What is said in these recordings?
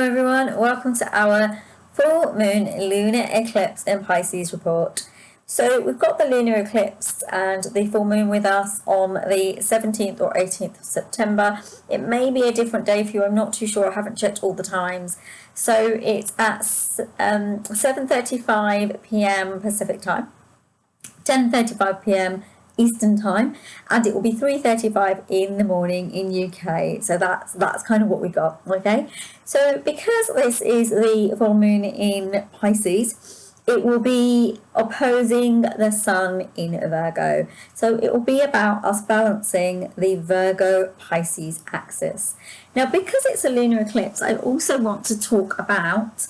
Hello everyone, welcome to our full moon lunar eclipse in Pisces report. So we've got the lunar eclipse and the full moon with us on the 17th or 18th of September. It may be a different day for you, I'm not too sure, I haven't checked all the times. So it's at 7:35 p.m. Pacific time, 10:35 p.m. Eastern time, and it will be 3:35 in the morning in UK. So that's kind of what we got. Okay, so because this is the full moon in Pisces, it will be opposing the sun in Virgo. So it will be about us balancing the Virgo Pisces axis. Now, because it's a lunar eclipse, I also want to talk about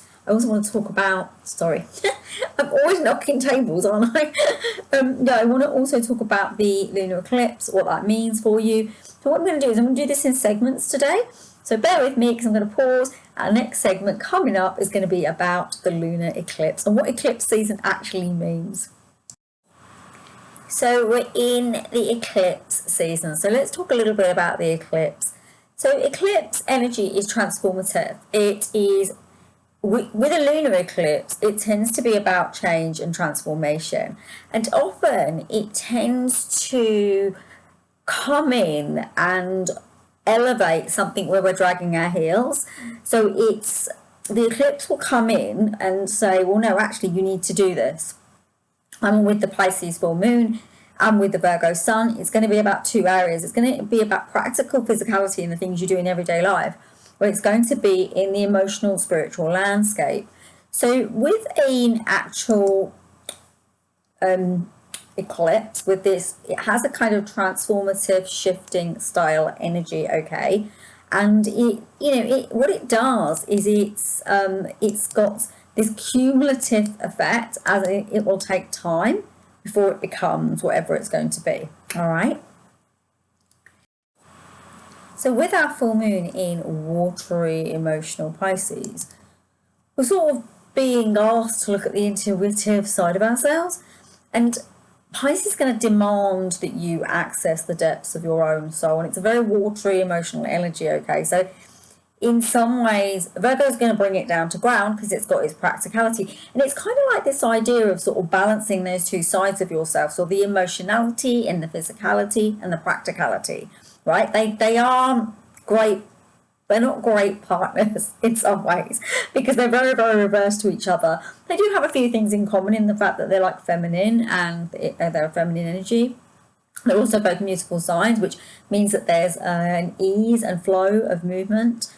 sorry, I'm always knocking tables, aren't I? I want to also talk about the lunar eclipse, what that means for you. So what I'm going to do is I'm going to do this in segments today. So bear with me because I'm going to pause. Our next segment coming up is going to be about the lunar eclipse and what eclipse season actually means. So we're in the eclipse season. So let's talk a little bit about the eclipse. So eclipse energy is transformative. It is with a lunar eclipse, it tends to be about change and transformation, and often it tends to come in and elevate something where we're dragging our heels. So the eclipse will come in and say, well, no, actually you need to do this. I'm with the Pisces full moon and with the Virgo sun. It's going to be about two areas. It's going to be about practical physicality and the things you do in everyday life, where it's going to be in the emotional, spiritual landscape. So with an actual eclipse, with this, it has a kind of transformative, shifting style energy, okay? And what it does is it's got this cumulative effect, as it will take time before it becomes whatever it's going to be, all right? So with our full moon in watery, emotional Pisces, we're sort of being asked to look at the intuitive side of ourselves. And Pisces is going to demand that you access the depths of your own soul. And it's a very watery, emotional energy, okay? So in some ways, Virgo is going to bring it down to ground because it's got its practicality. And it's kind of like this idea of sort of balancing those two sides of yourself. So the emotionality and the physicality and the practicality. Right? They aren't great. They're not great partners in some ways because they're very, very reverse to each other. They do have a few things in common in the fact that they're like feminine and they're a feminine energy. They're also both mutable signs, which means that there's an ease and flow of movement.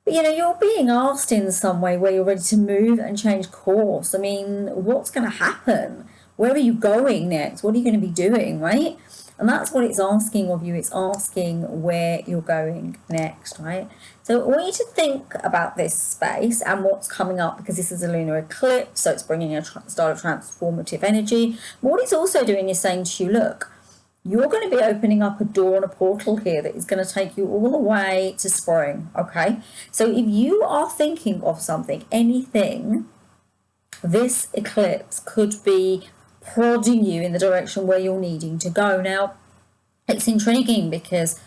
But you're being asked in some way where you're ready to move and change course. I mean, what's going to happen? Where are you going next? What are you going to be doing, right? And that's what it's asking of you. It's asking where you're going next, right? So I want you to think about this space and what's coming up, because this is a lunar eclipse, so it's bringing a style of transformative energy. But what it's also doing is saying to you, look, you're going to be opening up a door and a portal here that is going to take you all the way to spring, okay? So if you are thinking of something, anything, this eclipse could be prodding you in the direction where you're needing to go. Now, it's intriguing because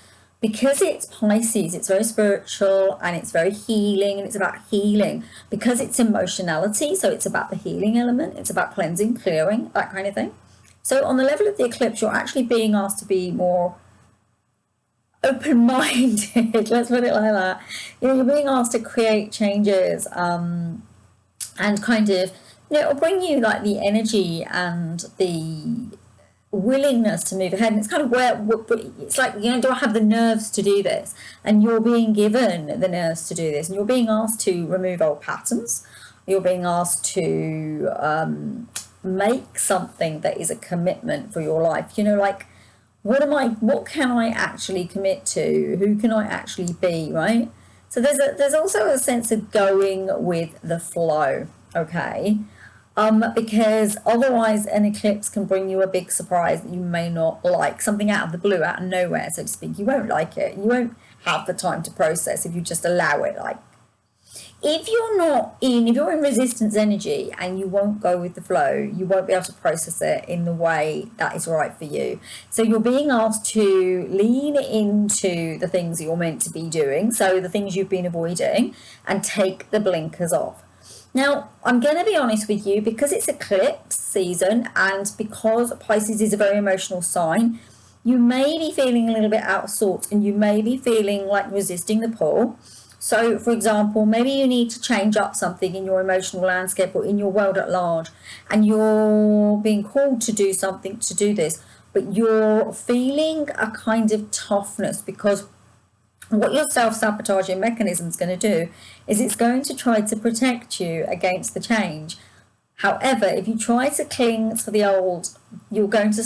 it's Pisces, it's very spiritual and it's very healing, and it's about healing because it's emotionality. So it's about the healing element. It's about cleansing, clearing, that kind of thing. So on the level of the eclipse, you're actually being asked to be more open-minded. Let's put it like that. You're being asked to create changes and kind of, it'll bring you like the energy and the willingness to move ahead. And it's kind of where it's like, do I have the nerves to do this? And you're being given the nerves to do this, and you're being asked to remove old patterns. You're being asked to make something that is a commitment for your life. Like, what can I actually commit to? Who can I actually be, right? So there's also a sense of going with the flow, okay? Because otherwise an eclipse can bring you a big surprise that you may not like, something out of the blue, out of nowhere, so to speak. You won't like it. You won't have the time to process if you just allow it. Like, if you're in resistance energy and you won't go with the flow, you won't be able to process it in the way that is right for you. So you're being asked to lean into the things that you're meant to be doing, so the things you've been avoiding, and take the blinkers off. Now, I'm going to be honest with you, because it's eclipse season and because Pisces is a very emotional sign, you may be feeling a little bit out of sorts and you may be feeling like resisting the pull. So, for example, maybe you need to change up something in your emotional landscape or in your world at large, and you're being called to do something to do this, but you're feeling a kind of toughness, because what your self-sabotaging mechanism is going to do is it's going to try to protect you against the change. However, if you try to cling to the old, you're going to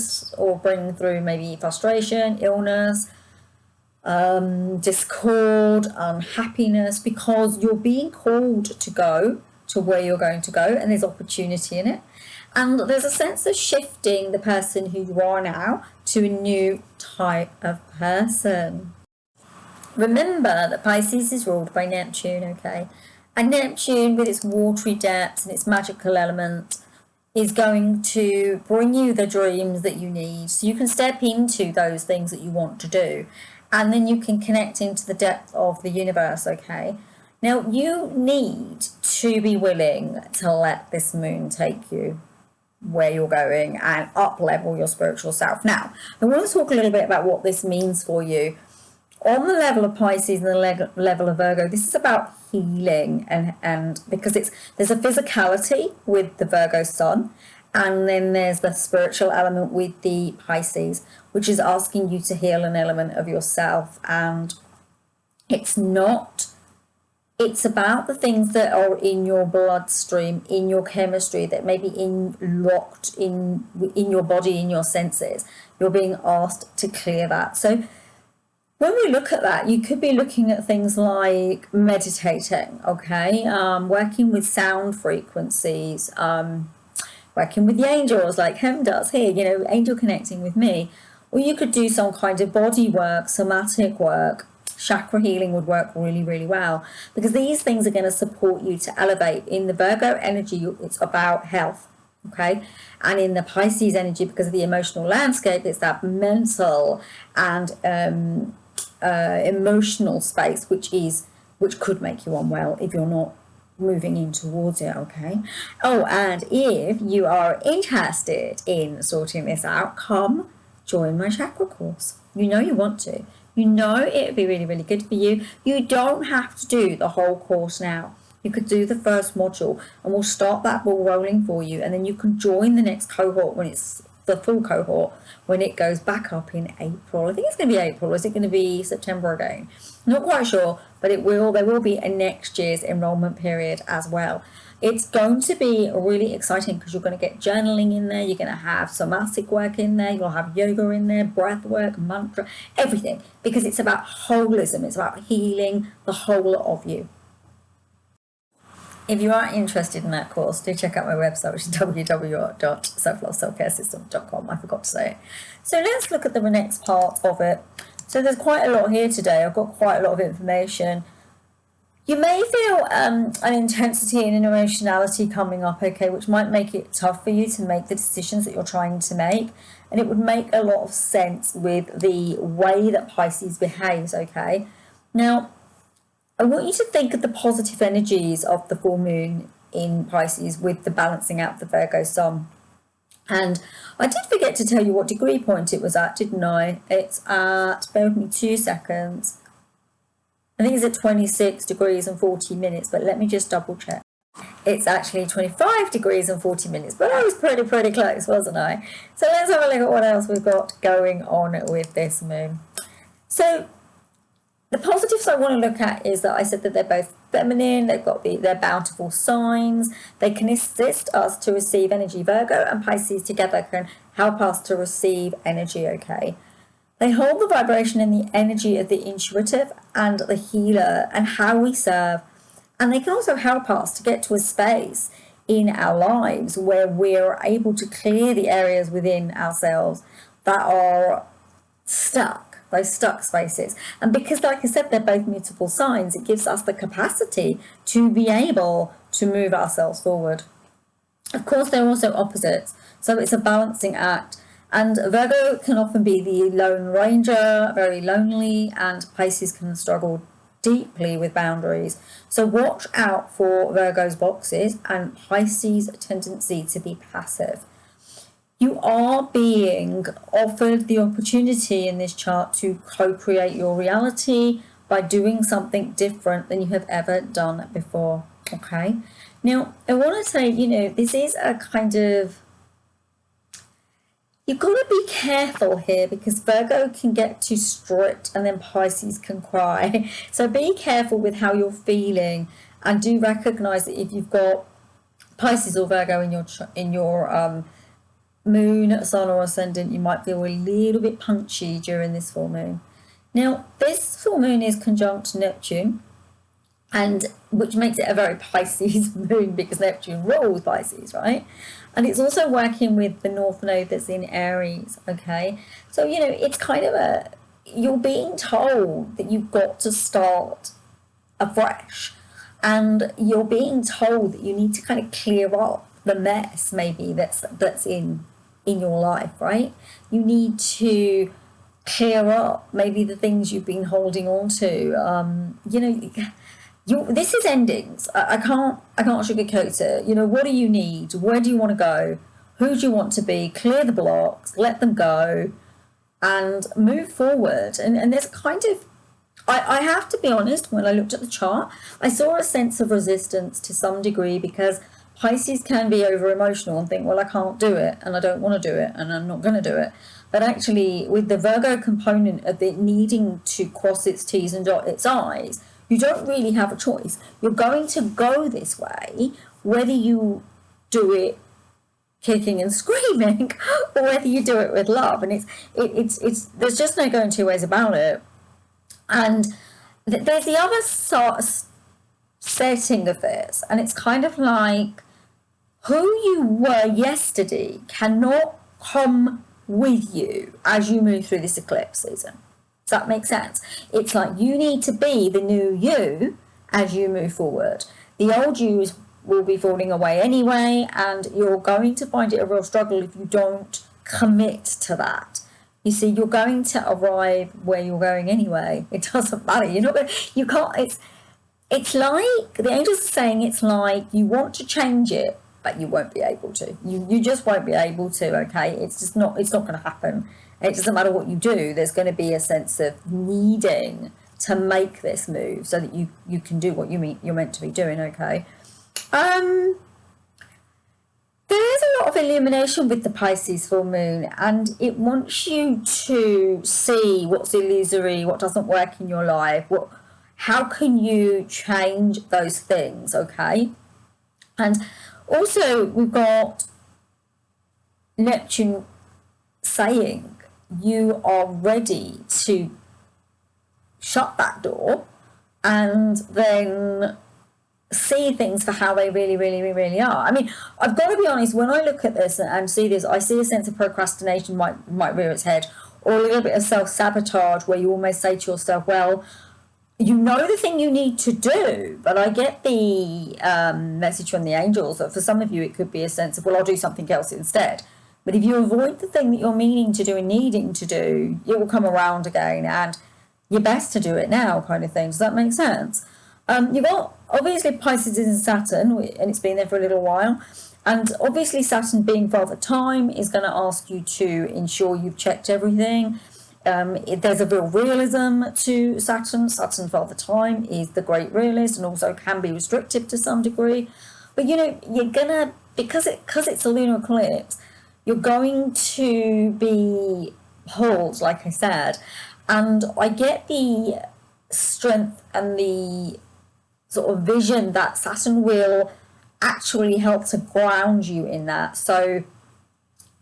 bring through maybe frustration, illness, discord, unhappiness, because you're being called to go to where you're going to go, and there's opportunity in it, and there's a sense of shifting the person who you are now to a new type of person. Remember that Pisces is ruled by Neptune, okay, and Neptune, with its watery depths and its magical element, is going to bring you the dreams that you need, so you can step into those things that you want to do, and then you can connect into the depth of the universe, okay? Now, you need to be willing to let this moon take you where you're going and up-level your spiritual self. Now, I want to talk a little bit about what this means for you. On the level of Pisces and the level of Virgo, this is about healing, and because there's a physicality with the Virgo Sun, and then there's the spiritual element with the Pisces, which is asking you to heal an element of yourself. And it's about the things that are in your bloodstream, in your chemistry, that may be locked in your body, in your senses. You're being asked to clear that. So when we look at that, you could be looking at things like meditating, okay, working with sound frequencies, working with the angels like Hem does here, angel connecting with me. Or you could do some kind of body work, somatic work. Chakra healing would work really, really well, because these things are going to support you to elevate. In the Virgo energy, it's about health, okay? And in the Pisces energy, because of the emotional landscape, it's that mental and emotional space, which could make you unwell if you're not moving in towards it, okay? Oh, and if you are interested in sorting this out, come join my chakra course. You know you want to. You know it would be really, really good for you. You don't have to do the whole course now. You could do the first module, and we'll start that ball rolling for you, and then you can join the next cohort when it's the full cohort, when it goes back up in April. I think it's going to be April. Is it going to be September again? Not quite sure, but there will be a next year's enrollment period as well. It's going to be really exciting, because you're going to get journaling in there, you're going to have somatic work in there, you'll have yoga in there, breath work, mantra, everything, because it's about holism, it's about healing the whole of you. If you are interested in that course, do check out my website, which is www.selfcaresystem.com. I forgot to say it. So let's look at the next part of it. So there's quite a lot here today. I've got quite a lot of information. You may feel an intensity and an emotionality coming up, okay, which might make it tough for you to make the decisions that you're trying to make. And it would make a lot of sense with the way that Pisces behaves, okay? Now, I want you to think of the positive energies of the full moon in Pisces with the balancing out the Virgo Sun. And I did forget to tell you what degree point it was at, didn't I? It's at, bear with me 2 seconds. I think it's at 26 degrees and 40 minutes, but let me just double check. It's actually 25 degrees and 40 minutes, but I was pretty close, wasn't I? So let's have a look at what else we've got going on with this moon. So the positives I want to look at is that I said that they're both feminine, they've got their bountiful signs, they can assist us to receive energy. Virgo and Pisces together can help us to receive energy, okay? They hold the vibration and the energy of the intuitive and the healer and how we serve. And they can also help us to get to a space in our lives where we're able to clear the areas within ourselves that are stuck. those stuck spaces. And because, like I said, they're both mutable signs, it gives us the capacity to be able to move ourselves forward. Of course, they're also opposites, so it's a balancing act. And Virgo can often be the lone ranger, very lonely, and Pisces can struggle deeply with boundaries. So watch out for Virgo's boxes and Pisces' tendency to be passive. You are being offered the opportunity in this chart to co-create your reality by doing something different than you have ever done before. Okay. Now, I want to say, this is a kind of, you've got to be careful here because Virgo can get too strict and then Pisces can cry. So be careful with how you're feeling, and do recognize that if you've got Pisces or Virgo in your moon, sun or ascendant, you might feel a little bit punchy during this full moon. Now, this full moon is conjunct Neptune, and which makes it a very Pisces moon because Neptune rules Pisces, right? And it's also working with the North Node that's in Aries, okay? So, it's kind of you're being told that you've got to start afresh, and you're being told that you need to kind of clear up the mess maybe that's in your life, right? You need to clear up maybe the things you've been holding on to. This is endings. I can't sugarcoat it. What do you need? Where do you want to go? Who do you want to be? Clear the blocks, let them go, and move forward. And there's kind of, I have to be honest, when I looked at the chart, I saw a sense of resistance to some degree because Pisces can be over emotional and think, well, I can't do it and I don't want to do it and I'm not going to do it. But actually, with the Virgo component of it needing to cross its T's and dot its I's, you don't really have a choice. You're going to go this way, whether you do it kicking and screaming or whether you do it with love. And it's there's just no going two ways about it. And there's the other setting of this, and it's kind of like who you were yesterday cannot come with you as you move through this eclipse season. Does that make sense? It's like you need to be the new you as you move forward. The old you will be falling away anyway, and you're going to find it a real struggle if you don't commit to that. You see, you're going to arrive where you're going anyway. It doesn't matter. You can't, it's like, the angels are saying it's like you want to change it, but you won't be able to. You just won't be able to, okay? It's not going to happen. It doesn't matter what you do. There's going to be a sense of needing to make this move so that you can do what you're meant to be doing, okay? There's a lot of illumination with the Pisces full moon, and it wants you to see what's illusory, what doesn't work in your life, how can you change those things, okay? And also we've got Neptune saying you are ready to shut that door and then see things for how they really, really, really are. I mean, I've got to be honest, when I look at this and see this, I see a sense of procrastination might rear its head, or a little bit of self-sabotage where you almost say to yourself, well, you know the thing you need to do, but I get the message from the angels that for some of you it could be a sense of, well, I'll do something else instead. But if you avoid the thing that you're meaning to do and needing to do, it will come around again, and you're best to do it now, kind of thing. Does that make sense? You've got, obviously, Pisces is in Saturn, and it's been there for a little while. And obviously, Saturn being Father Time is going to ask you to ensure you've checked everything. There's a real realism to Saturn. Saturn Father Time is the great realist and also can be restrictive to some degree. But, you're going to, because it's a lunar eclipse, you're going to be pulled, like I said. And I get the strength and the sort of vision that Saturn will actually help to ground you in that. So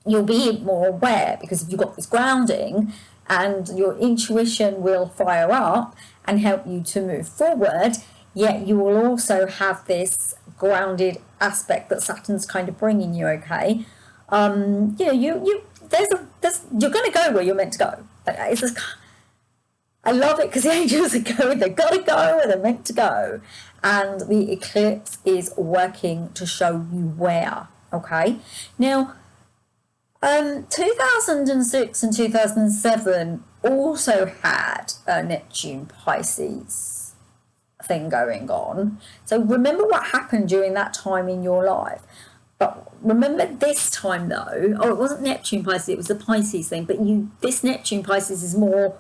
you'll be more aware because if you've got this grounding and your intuition will fire up and help you to move forward, yet you will also have this grounded aspect that Saturn's kind of bringing you, okay? You're going to go where you're meant to go. It's just, I love it because the angels are going, they've got to go where they're meant to go. And the eclipse is working to show you where, okay? Now, 2006 and 2007 also had a Neptune Pisces thing going on. So remember what happened during that time in your life. But remember this time though, it wasn't Neptune Pisces, it was the Pisces thing, but this Neptune Pisces is more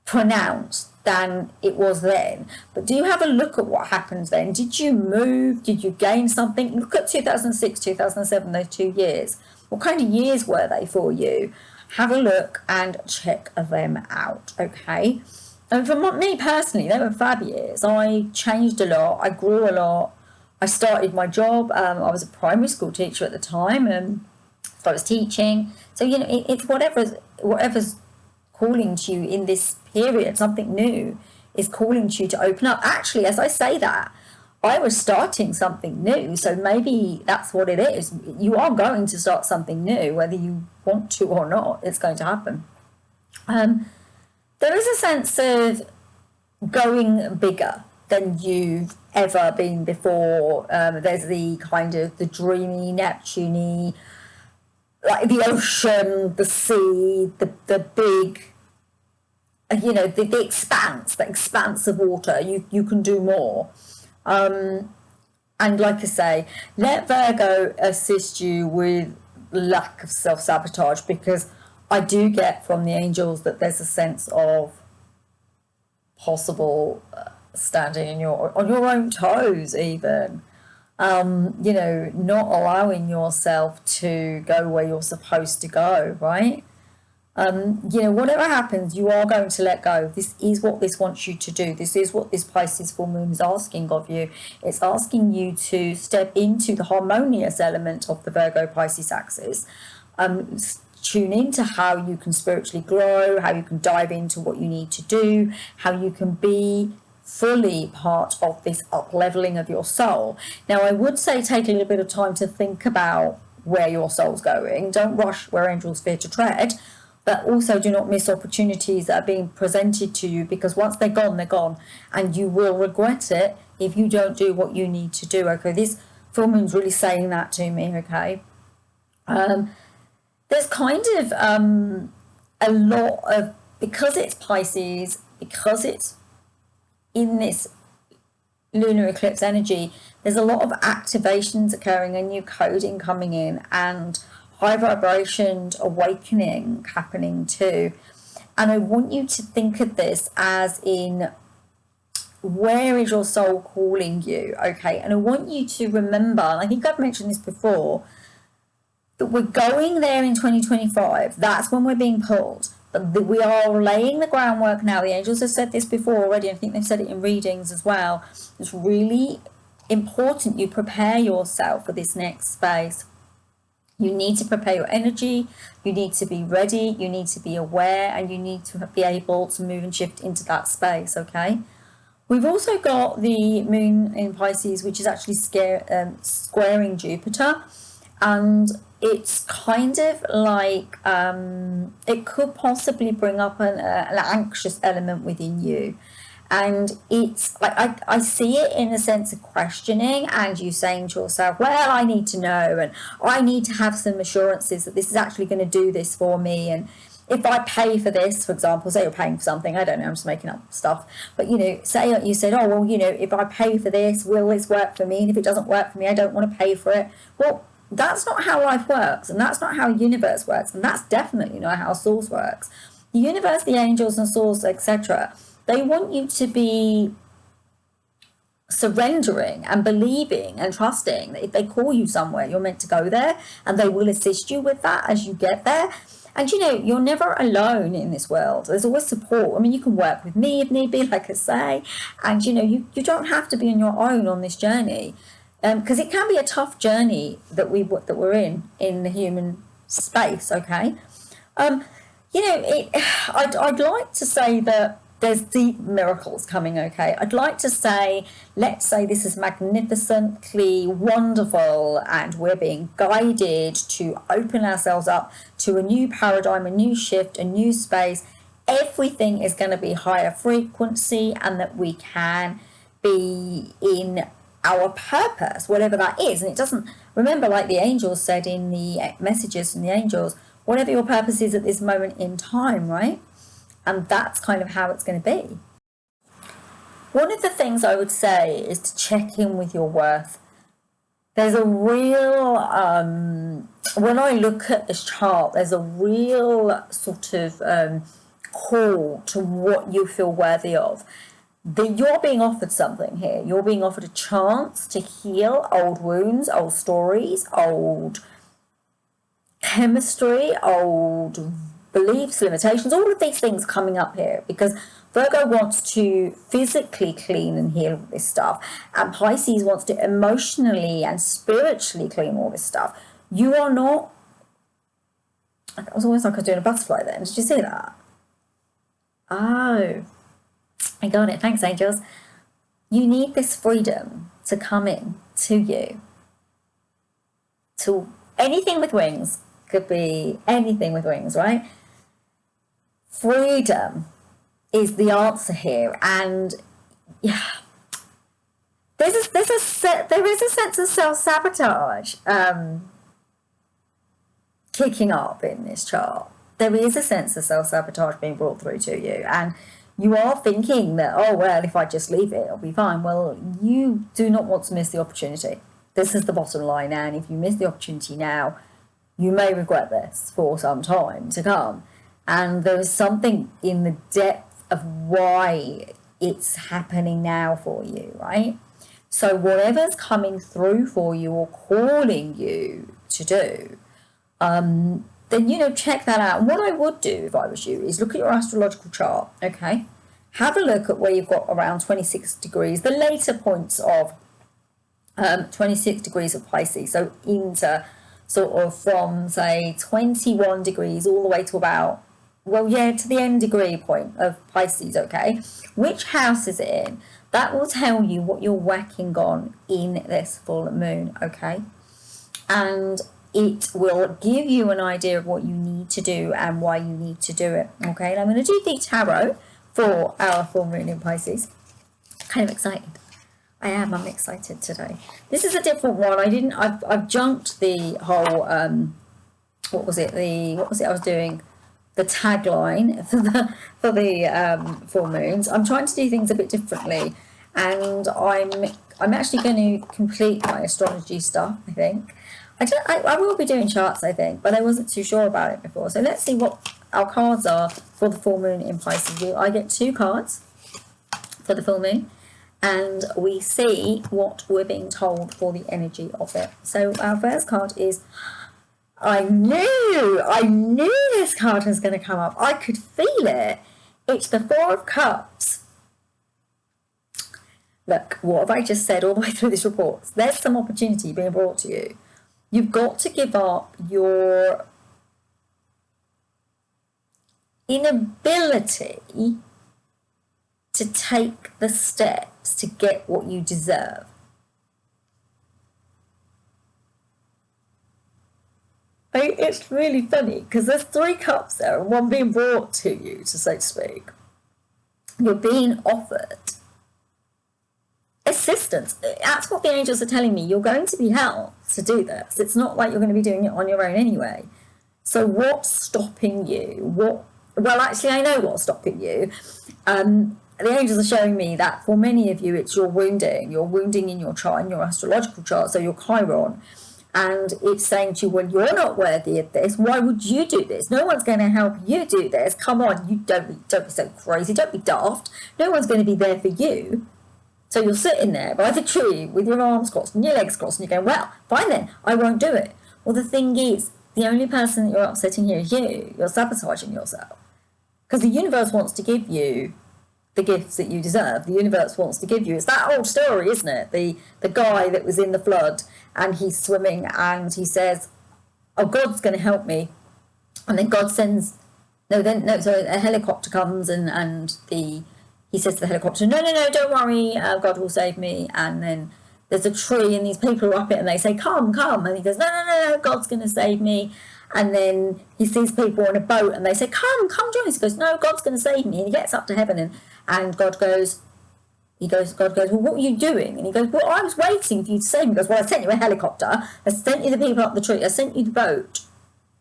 pronounced than it was then. But do you have a look at what happened then? Did you move? Did you gain something? Look at 2006, 2007, those 2 years. What kind of years were they for you? Have a look and check them out, okay? And for me personally, they were fab years. I changed a lot. I grew a lot. I started my job. I was a primary school teacher at the time, and so I was teaching. So, you know, it's whatever's calling to you in this period, something new is calling to you to open up. Actually, as I say that, I was starting something new, so maybe that's what it is. You are going to start something new, whether you want to or not, it's going to happen. There is a sense of going bigger than you've ever been before. There's the kind of the dreamy, Neptune-y, like the ocean, the sea, the big, you know, the expanse of water. You can do more. And like I say, let Virgo assist you with lack of self-sabotage, because I do get from the angels that there's a sense of possible standing on your own toes even. You know, not allowing yourself to go where you're supposed to go, right? You know, whatever happens, you are going to let go. This is what this wants you to do. This is what this Pisces full moon is asking of you. It's asking you to step into the harmonious element of the Virgo Pisces axis. Tune into how you can spiritually grow, how you can dive into what you need to do, how you can be fully part of this up-leveling of your soul. Now, I would say take a little bit of time to think about where your soul's going. Don't rush where angels fear to tread. But also do not miss opportunities that are being presented to you, because once they're gone, and you will regret it if you don't do what you need to do, okay? This full moon's really saying that to me, okay? There's kind of a lot of, because it's Pisces, because it's in this lunar eclipse energy, there's a lot of activations occurring, a new coding coming in, and high vibration awakening happening too. And I want you to think of this as in, where is your soul calling you, okay? And I want you to remember, and I think I've mentioned this before, that we're going there in 2025. That's when we're being pulled. But we are laying the groundwork now. The angels have said this before already. I think they've said it in readings as well. It's really important you prepare yourself for this next phase. You need to prepare your energy, you need to be ready, you need to be aware, and you need to be able to move and shift into that space, okay? We've also got the moon in Pisces, which is actually squaring Jupiter, and it's kind of like, it could possibly bring up an anxious element within you. And it's like, I see it in a sense of questioning, and you saying to yourself, well, I need to know, and I need to have some assurances that this is actually going to do this for me. And if I pay for this, for example, say you're paying for something, I don't know, I'm just making up stuff. But, you know, say you said, oh, well, you know, if I pay for this, will this work for me? And if it doesn't work for me, I don't want to pay for it. Well, that's not how life works, and that's not how the universe works, and that's definitely not how source works. The universe, the angels and source, etc., they want you to be surrendering and believing and trusting that if they call you somewhere, you're meant to go there, and they will assist you with that as you get there. And, you know, you're never alone in this world. There's always support. I mean, you can work with me if need be, like I say, and, you know, you don't have to be on your own on this journey, because it can be a tough journey that we're in the human space, okay? You know, I'd like to say that there's deep miracles coming, okay? I'd like to say, let's say this is magnificently wonderful, and we're being guided to open ourselves up to a new paradigm, a new shift, a new space everything is going to be higher frequency, and that we can be in our purpose, whatever that is. And it doesn't, remember, like the angels said in the messages from the angels, whatever your purpose is at this moment in time, right? And that's kind of how it's going to be. One of the things I would say is to check in with your worth. There's a real, when I look at this chart, there's a real sort of call to what you feel worthy of. You're being offered something here. You're being offered a chance to heal old wounds, old stories, old chemistry, old beliefs, limitations, all of these things coming up here, because Virgo wants to physically clean and heal this stuff, and Pisces wants to emotionally and spiritually clean all this stuff. You are not, it was almost like I was doing a butterfly then. Did you see that? Oh, I got it. Thanks, angels. You need this freedom to come in to you. To anything with wings, could be anything with wings, right? Freedom is the answer here, and yeah, there is a sense of self-sabotage kicking up in this chart. There is a sense of self-sabotage being brought through to you, and you are thinking that, oh well, if I just leave it, it'll be fine. Well, you do not want to miss the opportunity. This is the bottom line, and if you miss the opportunity now, you may regret this for some time to come. And there is something in the depth of why it's happening now for you, right? So whatever's coming through for you or calling you to do, then, you know, check that out. And what I would do if I was you is look at your astrological chart, okay? Have a look at where you've got around 26 degrees, the later points of 26 degrees of Pisces, so into sort of from, say, 21 degrees all the way to about, well, yeah, to the end degree point of Pisces, okay? Which house is it in? That will tell you what you're working on in this full moon, okay? And it will give you an idea of what you need to do and why you need to do it, okay? And I'm going to do the tarot for our full moon in Pisces. Kind of excited. I'm excited today. This is a different one. I've junked the whole, what was it I was doing? The tagline for the full moons. I'm trying to do things a bit differently, and I'm actually going to complete my astrology stuff, I think. I will be doing charts, I think, but I wasn't too sure about it before. So let's see what our cards are for the full moon in Pisces. I get 2 cards for the full moon, and we see what we're being told for the energy of it. So our first card is, I knew this card was going to come up. I could feel it. It's the 4 of Cups. Look, what have I just said all the way through this report? There's some opportunity being brought to you. You've got to give up your inability to take the steps to get what you deserve. It's really funny because there's 3 cups there and one being brought to you, so to speak. You're being offered assistance. That's what the angels are telling me. You're going to be helped to do this. It's not like you're going to be doing it on your own anyway. So what's stopping you? Well, actually, I know what's stopping you. The angels are showing me that for many of you, it's your wounding. You're wounding in your chart, in your astrological chart, so your Chiron. And it's saying to you, well, you're not worthy of this. Why would you do this? No one's going to help you do this. Come on, you don't be so crazy. Don't be daft. No one's going to be there for you. So you're sitting there by the tree with your arms crossed and your legs crossed, and you're going, well, fine then, I won't do it. Well, the thing is, the only person that you're upsetting here is you. You're sabotaging yourself. Because the universe wants to give you the gifts that you deserve. The universe wants to give you, it's that old story, isn't it? The guy that was in the flood and he's swimming and he says, oh, God's going to help me. And then God sends, so a helicopter comes and he says to the helicopter, no, don't worry, God will save me. And then there's a tree and these people are up it and they say, come. And he goes, no, God's going to save me. And then he sees people on a boat and they say, come join us. He goes, no, God's going to save me. And he gets up to heaven and God goes, God goes, well, what were you doing? And he goes, well, I was waiting for you to save me. He goes, well, I sent you a helicopter. I sent you the people up the tree. I sent you the boat.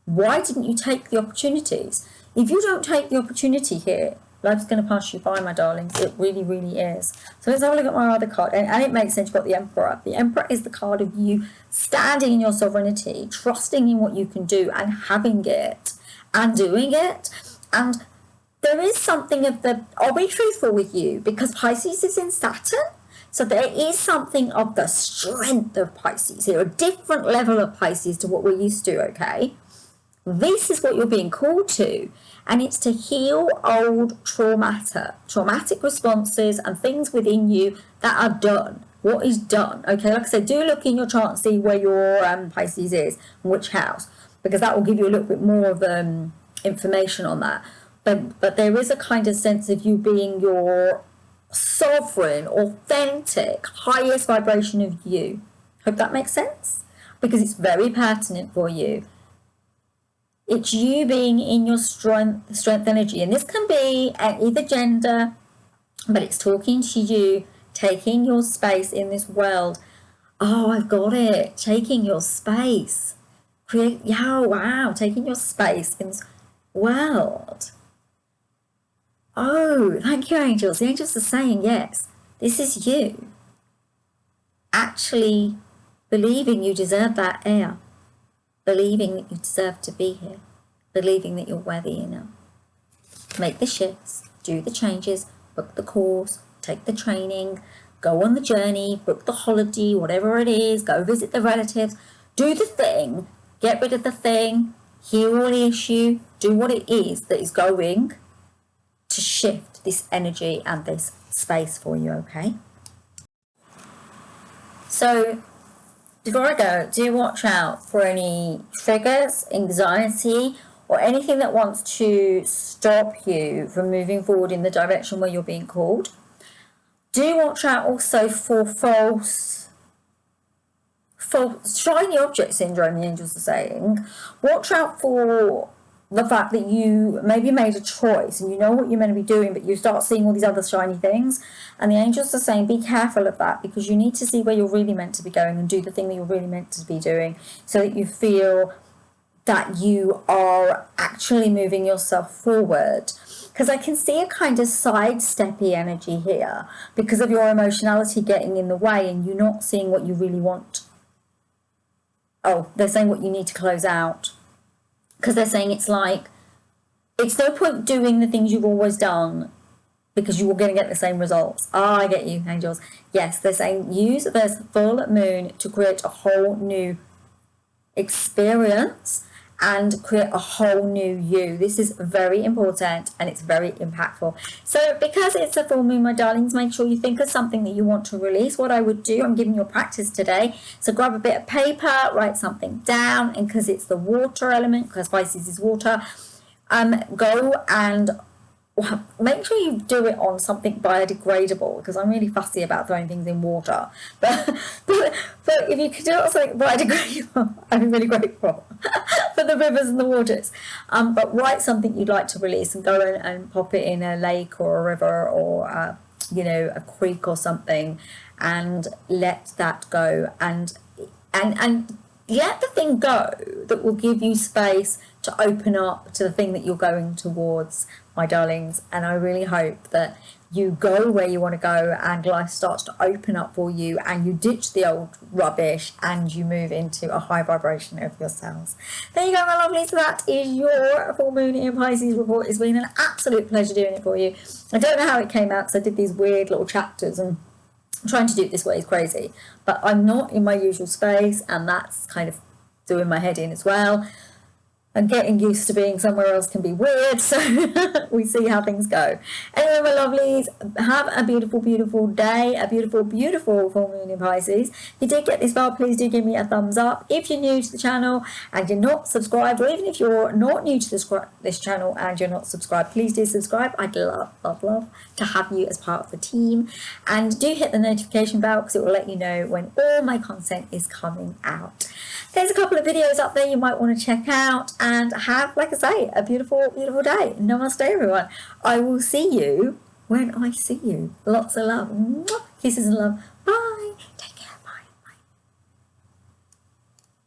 Why didn't you take the opportunities? If you don't take the opportunity here, life's going to pass you by, my darlings. It really, really is. So let's have a look at my other card. And it makes sense. You've got the Emperor. The Emperor is the card of you standing in your sovereignty, trusting in what you can do and having it and doing it. And there is something of the, I'll be truthful with you, because Pisces is in Saturn. So there is something of the strength of Pisces here, a different level of Pisces to what we're used to, okay? This is what you're being called to, and it's to heal old traumatic responses and things within you that are done. What is done? Okay, like I said, do look in your chart and see where your Pisces is and which house, because that will give you a little bit more of information on that. But there is a kind of sense of you being your sovereign, authentic, highest vibration of you. Hope that makes sense, because it's very pertinent for you. It's you being in your strength energy, and this can be at either gender, but it's talking to you, taking your space in this world. Oh, I've got it. Taking your space. Taking your space in this world. Oh, thank you, angels. The angels are saying, yes, this is you. Actually believing you deserve that air. Believing that you deserve to be here. Believing that you're worthy enough. Make the shifts, do the changes, book the course, take the training, go on the journey, book the holiday, whatever it is, go visit the relatives, do the thing, get rid of the thing, heal all the issue, do what it is that is going to shift this energy and this space for you, okay? So, before I go, do watch out for any triggers, anxiety, or anything that wants to stop you from moving forward in the direction where you're being called. Do watch out also for false shiny object syndrome, the angels are saying. Watch out for the fact that you maybe made a choice and you know what you're meant to be doing, but you start seeing all these other shiny things, and the angels are saying be careful of that, because you need to see where you're really meant to be going and do the thing that you're really meant to be doing, so that you feel that you are actually moving yourself forward. Because I can see a kind of sidesteppy energy here because of your emotionality getting in the way and you not seeing what you really want. Oh, they're saying what you need to close out. Because they're saying it's like, it's no point doing the things you've always done because you were going to get the same results. Ah, I get you, angels. Yes, they're saying use this full moon to create a whole new experience and create a whole new you. This is very important and it's very impactful. So because it's a full moon, my darlings, make sure you think of something that you want to release. What I would do, I'm giving you a practice today. So grab a bit of paper, write something down, and because it's the water element, because Pisces is water, go and make sure you do it on something biodegradable, because I'm really fussy about throwing things in water. But if you could do it on something biodegradable, I'd be really grateful for the rivers and the waters. But write something you'd like to release and go and pop it in a lake or a river or a creek or something, and let that go and let the thing go that will give you space to open up to the thing that you're going towards, my darlings. And I really hope that you go where you want to go and life starts to open up for you and you ditch the old rubbish and you move into a high vibration of yourselves. There you go, my lovely. So that is your full moon in Pisces report. It's been an absolute pleasure doing it for you. I don't know how it came out because I did these weird little chapters, and trying to do it this way is crazy, but I'm not in my usual space, and that's kind of doing my head in as well. And getting used to being somewhere else can be weird, so we see how things go. Anyway, my lovelies, have a beautiful, beautiful day, a beautiful, beautiful full moon in Pisces. If you did get this far, please do give me a thumbs up. If you're new to the channel and you're not subscribed, or even if you're not new to this channel and you're not subscribed, please do subscribe. I'd love, love, love to have you as part of the team. And do hit the notification bell, because it will let you know when all my content is coming out. There's a couple of videos up there you might want to check out. and have, like I say, a beautiful, beautiful day. Namaste, everyone. I will see you when I see you. Lots of love. Mwah. Kisses and love